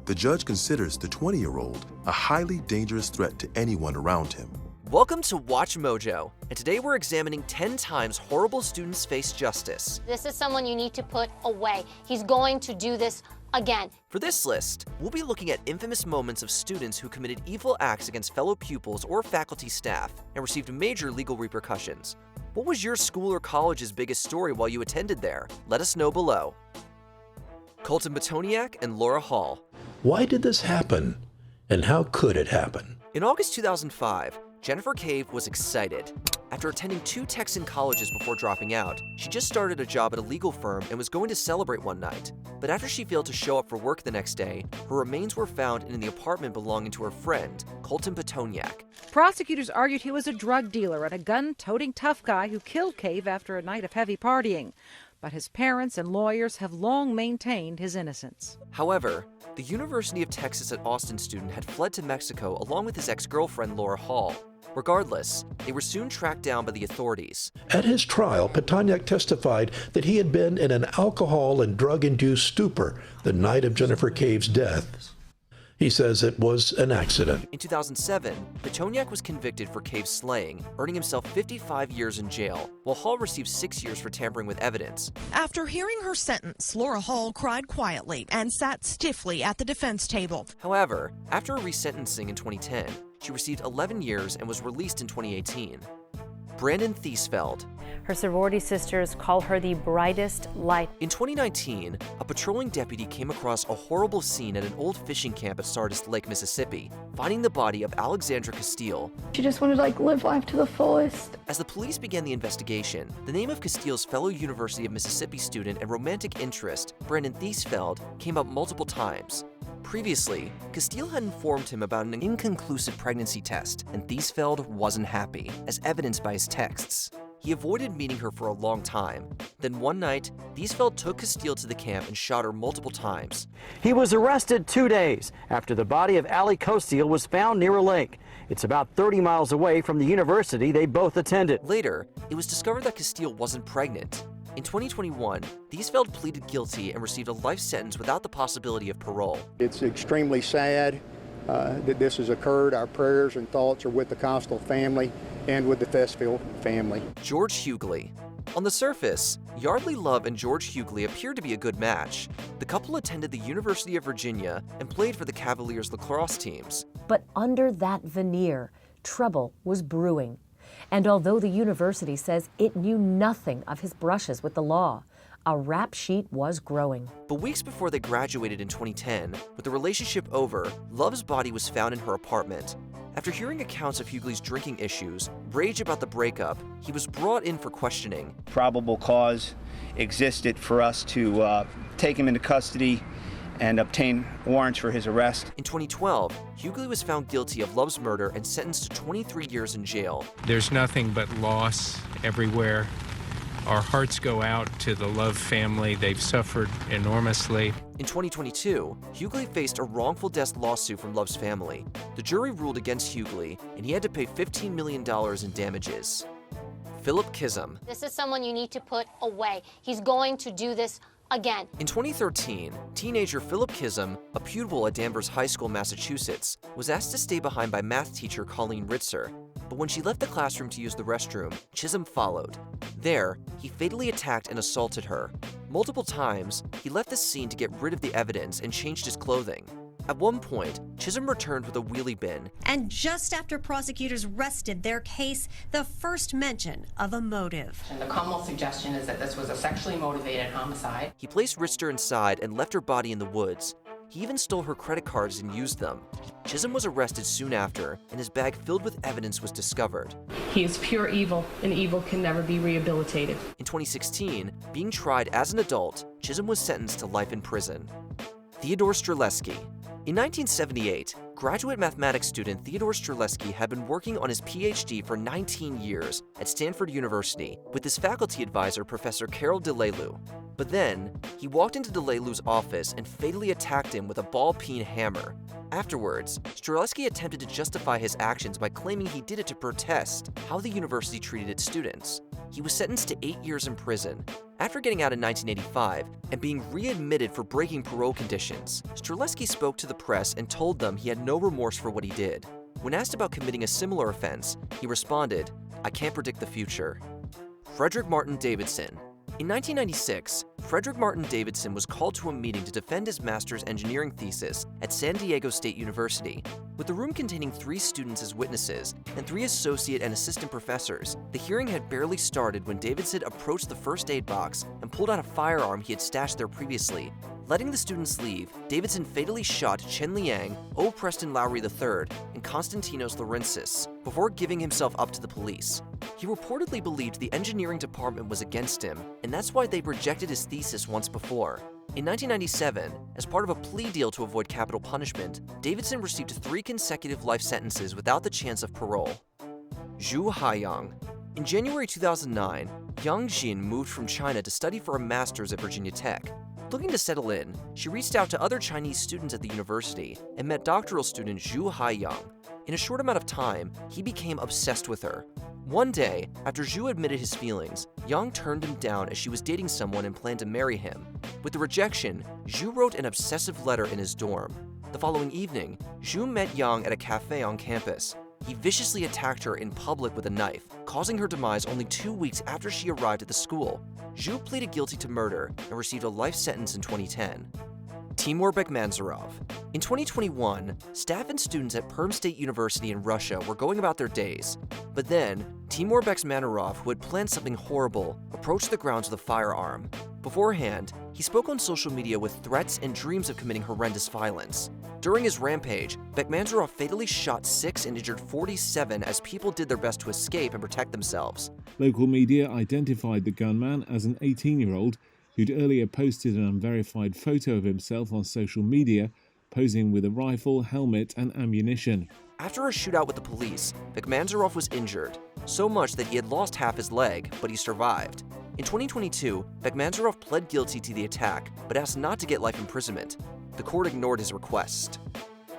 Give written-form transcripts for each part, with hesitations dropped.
The judge considers the 20-year-old a highly dangerous threat to anyone around him. Welcome to Watch Mojo, and today we're examining 10 times horrible students face justice. This is someone you need to put away. He's going to do this again. For this list, we'll be looking at infamous moments of students who committed evil acts against fellow pupils or faculty staff and received major legal repercussions. What was your school or college's biggest story while you attended there? Let us know below. Colton Betoniak and Laura Hall. Why did this happen, and how could it happen? In August 2005, Jennifer Cave was excited. After attending 2 Texan colleges before dropping out, she just started a job at a legal firm and was going to celebrate one night. But after she failed to show up for work the next day, her remains were found in the apartment belonging to her friend, Colton Betoniak. Prosecutors argued he was a drug dealer and a gun-toting tough guy who killed Cave after a night of heavy partying. But his parents and lawyers have long maintained his innocence. However, the University of Texas at Austin student had fled to Mexico along with his ex-girlfriend Laura Hall. Regardless, they were soon tracked down by the authorities. At his trial, Betoniak testified that he had been in an alcohol and drug-induced stupor the night of Jennifer Cave's death. He says it was an accident. In 2007, Betoniak was convicted for Cave's slaying, earning himself 55 years in jail, while Hall received 6 years for tampering with evidence. After hearing her sentence, Laura Hall cried quietly and sat stiffly at the defense table. However, after a resentencing in 2010, she received 11 years and was released in 2018. Brandon Theesfeld. Her sorority sisters call her the brightest light. In 2019, a patrolling deputy came across a horrible scene at an old fishing camp at Sardis Lake, Mississippi, finding the body of Alexandra Castile. She just wanted to live life to the fullest. As the police began the investigation, the name of Castile's fellow University of Mississippi student and romantic interest, Brandon Theesfeld, came up multiple times. Previously, Castile had informed him about an inconclusive pregnancy test, and Thiesfeld wasn't happy, as evidenced by his texts. He avoided meeting her for a long time. Then one night, Thiesfeld took Castile to the camp and shot her multiple times. He was arrested 2 days after the body of Allie Castile was found near a lake. It's about 30 miles away from the university they both attended. Later, it was discovered that Castile wasn't pregnant. In 2021, Thiesfeld pleaded guilty and received a life sentence without the possibility of parole. It's extremely sad that this has occurred. Our prayers and thoughts are with the Castile family and with the Thiesfeld family. George Hughley. On the surface, Yardley Love and George Hughley appeared to be a good match. The couple attended the University of Virginia and played for the Cavaliers lacrosse teams. But under that veneer, trouble was brewing. And although the university says it knew nothing of his brushes with the law, a rap sheet was growing. But weeks before they graduated in 2010, with the relationship over, Love's body was found in her apartment. After hearing accounts of Hughley's drinking issues, rage about the breakup, he was brought in for questioning. Probable cause existed for us to take him into custody and obtain warrants for his arrest. In 2012, Hughley was found guilty of Love's murder and sentenced to 23 years in jail. There's nothing but loss everywhere. Our hearts go out to the Love family. They've suffered enormously. In 2022, Hughley faced a wrongful death lawsuit from Love's family. The jury ruled against Hughley, and he had to pay $15 million in damages. Philip Chisholm. This is someone you need to put away. He's going to do this again. In 2013, teenager Philip Chisholm, a pupil at Danvers High School, Massachusetts, was asked to stay behind by math teacher Colleen Ritzer. But when she left the classroom to use the restroom, Chisholm followed. There, he fatally attacked and assaulted her. Multiple times, he left the scene to get rid of the evidence and changed his clothing. At one point, Chisholm returned with a wheelie bin. And just after prosecutors rested their case, the first mention of a motive. And the Commonwealth's suggestion is that this was a sexually motivated homicide. He placed Ritzer inside and left her body in the woods. He even stole her credit cards and used them. Chisholm was arrested soon after, and his bag filled with evidence was discovered. He is pure evil, and evil can never be rehabilitated. In 2016, being tried as an adult, Chisholm was sentenced to life in prison. Theodore Strleski. In 1978, graduate mathematics student Theodore Strleski had been working on his PhD for 19 years at Stanford University with his faculty advisor, Professor Carol DeLelu. But then, he walked into DeLelu's office and fatally attacked him with a ball-peen hammer. Afterwards, Strleski attempted to justify his actions by claiming he did it to protest how the university treated its students. He was sentenced to 8 years in prison. After getting out in 1985 and being readmitted for breaking parole conditions, Strleski spoke to the press and told them he had no remorse for what he did. When asked about committing a similar offense, he responded, "I can't predict the future." Frederick Martin Davidson. In 1996, Frederick Martin Davidson was called to a meeting to defend his master's engineering thesis at San Diego State University. With the room containing 3 students as witnesses and 3 associate and assistant professors, the hearing had barely started when Davidson approached the first aid box and pulled out a firearm he had stashed there previously. Letting the students leave, Davidson fatally shot Chen Liang, O. Preston Lowry III, and Konstantinos Laurensis before giving himself up to the police. He reportedly believed the engineering department was against him, and that's why they rejected his thesis once before. In 1997, as part of a plea deal to avoid capital punishment, Davidson received 3 consecutive life sentences without the chance of parole. Zhu Hai Yang. In January 2009, Yang Jin moved from China to study for a master's at Virginia Tech. Looking to settle in, she reached out to other Chinese students at the university and met doctoral student Zhu Hai Yang. In a short amount of time, he became obsessed with her. One day, after Zhu admitted his feelings, Yang turned him down as she was dating someone and planned to marry him. With the rejection, Zhu wrote an obsessive letter in his dorm. The following evening, Zhu met Yang at a cafe on campus. He viciously attacked her in public with a knife, causing her demise only 2 weeks after she arrived at the school. Zhu pleaded guilty to murder and received a life sentence in 2010. Timur Bekmansurov. In 2021, staff and students at Perm State University in Russia were going about their days. But then, Timur Bekmansurov, who had planned something horrible, approached the grounds with a firearm. Beforehand, he spoke on social media with threats and dreams of committing horrendous violence. During his rampage, Bekmansurov fatally shot 6 and injured 47 as people did their best to escape and protect themselves. Local media identified the gunman as an 18-year-old who'd earlier posted an unverified photo of himself on social media, posing with a rifle, helmet, and ammunition. After a shootout with the police, Bekmansurov was injured, so much that he had lost half his leg, but he survived. In 2022, Bekmansurov pled guilty to the attack, but asked not to get life imprisonment. The court ignored his request.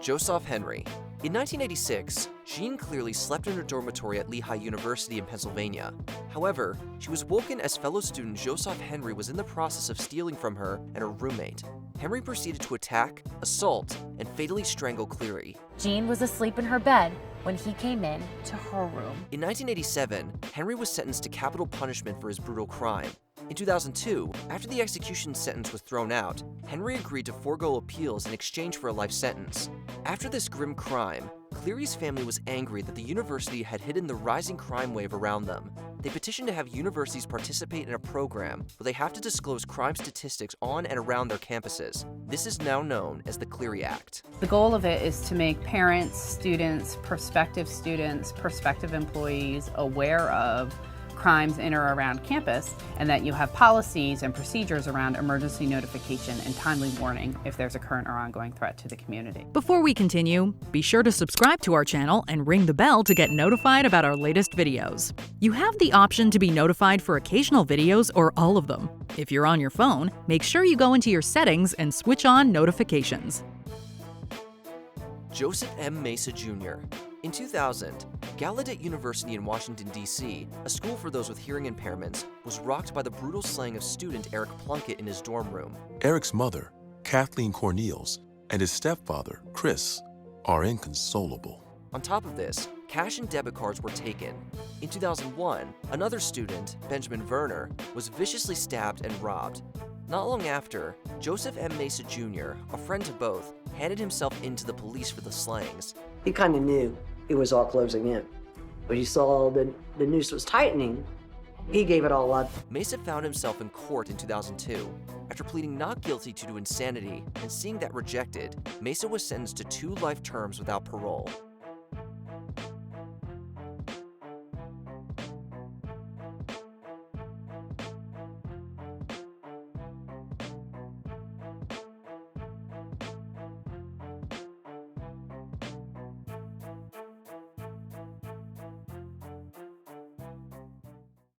Joseph Henry. In 1986, Jean clearly slept in her dormitory at Lehigh University in Pennsylvania. However, she was woken as fellow student Joseph Henry was in the process of stealing from her and her roommate. Henry proceeded to attack, assault, and fatally strangle Cleary. Jean was asleep in her bed when he came in to her room. In 1987, Henry was sentenced to capital punishment for his brutal crime. In 2002, after the execution sentence was thrown out, Henry agreed to forego appeals in exchange for a life sentence. After this grim crime, Cleary's family was angry that the university had hidden the rising crime wave around them. They petitioned to have universities participate in a program where they have to disclose crime statistics on and around their campuses. This is now known as the Cleary Act. The goal of it is to make parents, students, prospective employees aware of crimes in or around campus, and that you have policies and procedures around emergency notification and timely warning if there's a current or ongoing threat to the community. Before we continue, be sure to subscribe to our channel and ring the bell to get notified about our latest videos. You have the option to be notified for occasional videos or all of them. If you're on your phone, make sure you go into your settings and switch on notifications. Joseph M. Mesa Jr. In 2000, Gallaudet University in Washington, D.C., a school for those with hearing impairments, was rocked by the brutal slaying of student Eric Plunkett in his dorm room. Eric's mother, Kathleen Cornelius, and his stepfather, Chris, are inconsolable. On top of this, cash and debit cards were taken. In 2001, another student, Benjamin Werner, was viciously stabbed and robbed. Not long after, Joseph M. Mesa Jr., a friend to both, handed himself in to the police for the slayings. He kind of knew it was all closing in. When he saw the noose was tightening, he gave it all up. Mesa found himself in court in 2002. After pleading not guilty due to insanity and seeing that rejected, Mesa was sentenced to 2 life terms without parole.